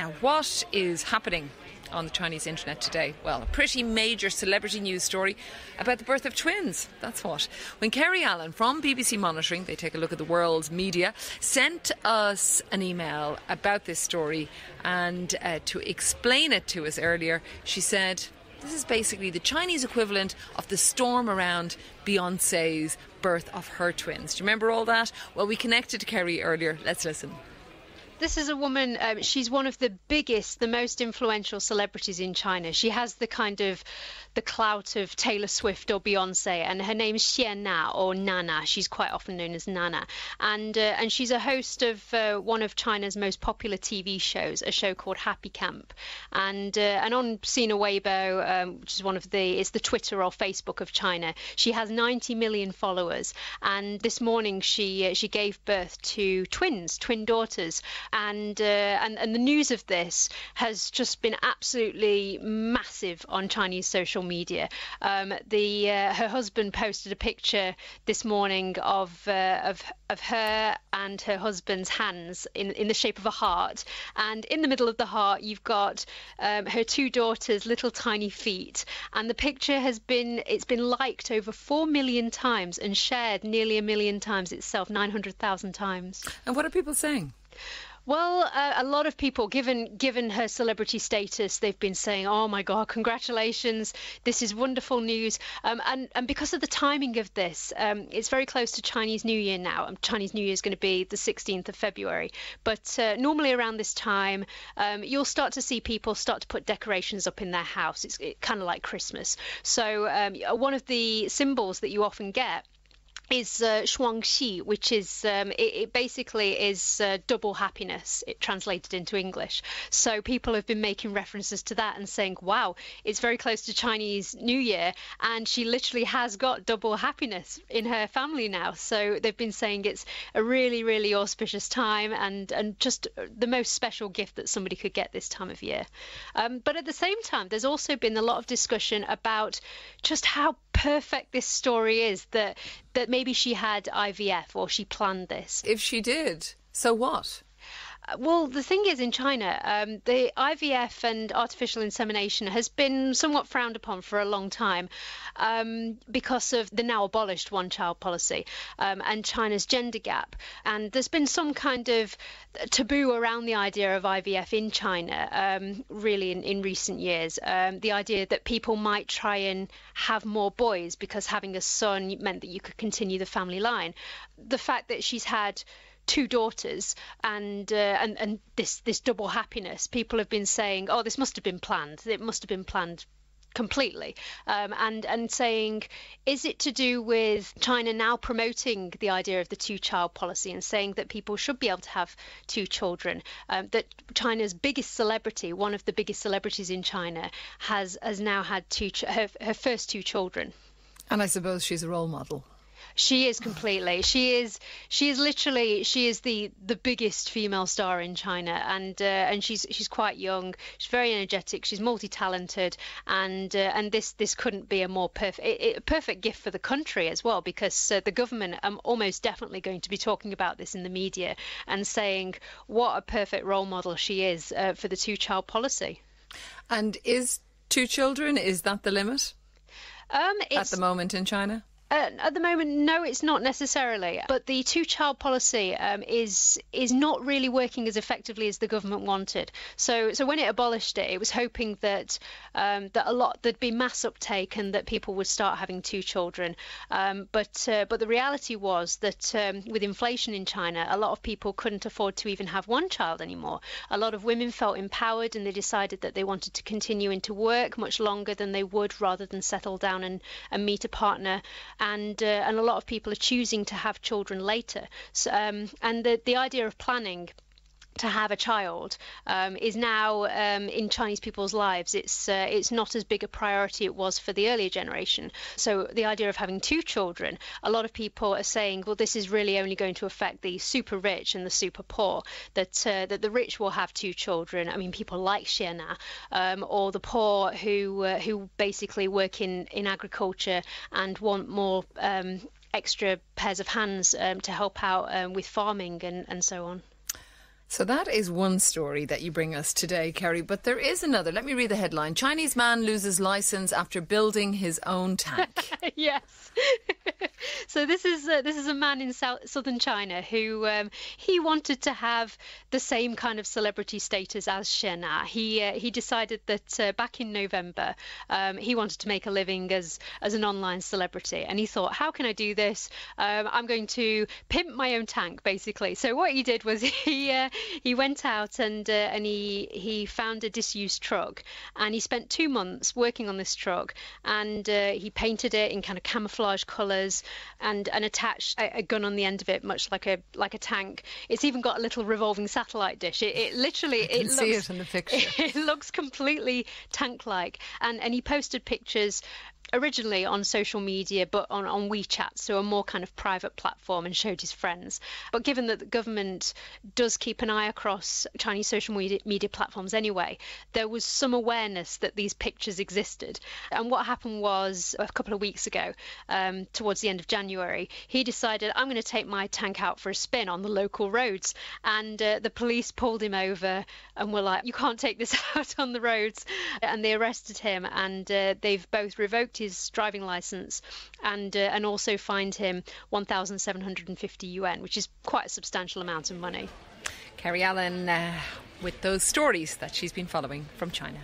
Now, what is happening on the Chinese internet today? Well, a pretty major celebrity news story about the birth of twins. That's what. When Kerry Allen from BBC Monitoring, they take a look at the world's media, sent us an email about this story, and to explain it to us earlier, she said, this is basically the Chinese equivalent of the storm around Beyonce's birth of her twins. Do you remember all that? Well, we connected to Kerry earlier. Let's listen. This is a woman, she's one of the biggest, the most influential celebrities in China. She has the kind of the clout of Taylor Swift or Beyonce, and her name's Xian Na, or Nana. She's quite often known as Nana. And she's a host of one of China's most popular TV shows, a show called Happy Camp. And on Sina Weibo, which is it's the Twitter or Facebook of China, she has 90 million followers. And this morning she gave birth to twin daughters. And the news of this has just been absolutely massive on Chinese social media. Her husband posted a picture this morning of her and her husband's hands in the shape of a heart, and in the middle of the heart you've got her two daughters' little tiny feet, and the picture it's been liked over 4 million times and shared nearly 1 million times itself, 900,000 times. And what are people saying? Well, a lot of people, given her celebrity status, they've been saying, oh my God, congratulations, this is wonderful news. And because of the timing of this, it's very close to Chinese New Year now. Chinese New Year is going to be the 16th of February. But normally around this time, you'll start to see people start to put decorations up in their house. It's kind of like Christmas. So one of the symbols that you often get is Shuangxi, which is it basically is double happiness, it translated into English. So people have been making references to that and saying, wow, it's very close to Chinese New Year, and she literally has got double happiness in her family now. So they've been saying it's a really, really auspicious time, and just the most special gift that somebody could get this time of year. But at the same time, there's also been a lot of discussion about just how perfect this story is, that maybe she had IVF or she planned this. If she did, so what? Well, the thing is, in China, the IVF and artificial insemination has been somewhat frowned upon for a long time because of the now abolished one-child policy and China's gender gap. And there's been some kind of taboo around the idea of IVF in China, really, in recent years. The idea that people might try and have more boys because having a son meant that you could continue the family line. The fact that she's had two daughters and this double happiness, people have been saying, oh, this must have been planned. It must have been planned completely, and saying, is it to do with China now promoting the idea of the two-child policy and saying that people should be able to have two children, that China's biggest celebrity, one of the biggest celebrities in China, has now had her first two children. And I suppose she's a role model. She is completely. She is literally the biggest female star in China, and she's quite young. She's very energetic. She's multi-talented, and this couldn't be a more perfect gift for the country as well, because the government are almost definitely going to be talking about this in the media and saying what a perfect role model she is for the two-child policy. And is 2 children, is that the limit at the moment in China? At the moment, no, it's not necessarily. But the two-child policy is not really working as effectively as the government wanted. So when it abolished it, it was hoping that there'd be mass uptake and that people would start having 2 children. But the reality was that with inflation in China, a lot of people couldn't afford to even have 1 child anymore. A lot of women felt empowered, and they decided that they wanted to continue into work much longer than they would, rather than settle down and meet a partner. And a lot of people are choosing to have children later. So, and the idea of planning to have a child is now in Chinese people's lives. It's not as big a priority it was for the earlier generation. So the idea of having 2 children, a lot of people are saying, well, this is really only going to affect the super rich and the super poor, that the rich will have 2 children. I mean, people like Xian Na, or the poor who basically work in agriculture and want more extra pairs of hands to help out with farming and so on. So that is one story that you bring us today, Kerry, but there is another. Let me read the headline. Chinese man loses licence after building his own tank. Yes. So this is a man in southern China who he wanted to have the same kind of celebrity status as Xie Na. He decided that back in November he wanted to make a living as an online celebrity, and he thought, how can I do this? I'm going to pimp my own tank, basically. So what he did was he went out and he found a disused truck, and he spent 2 months working on this truck, and he painted it in kind of camouflage colours and attached a gun on the end of it, much like a tank. It's even got a little revolving satellite dish. It literally, I can see it in the picture. It looks completely tank-like, and he posted pictures originally on social media, but on WeChat, so a more kind of private platform, and showed his friends. But given that the government does keep an eye across Chinese social media platforms anyway, there was some awareness that these pictures existed. And what happened was, a couple of weeks ago, towards the end of January, he decided, I'm going to take my tank out for a spin on the local roads. And the police pulled him over and were like, you can't take this out on the roads. And they arrested him, and they've both revoked his driving license and also fined him 1,750 yuan, which is quite a substantial amount of money. Kerry Allen with those stories that she's been following from China.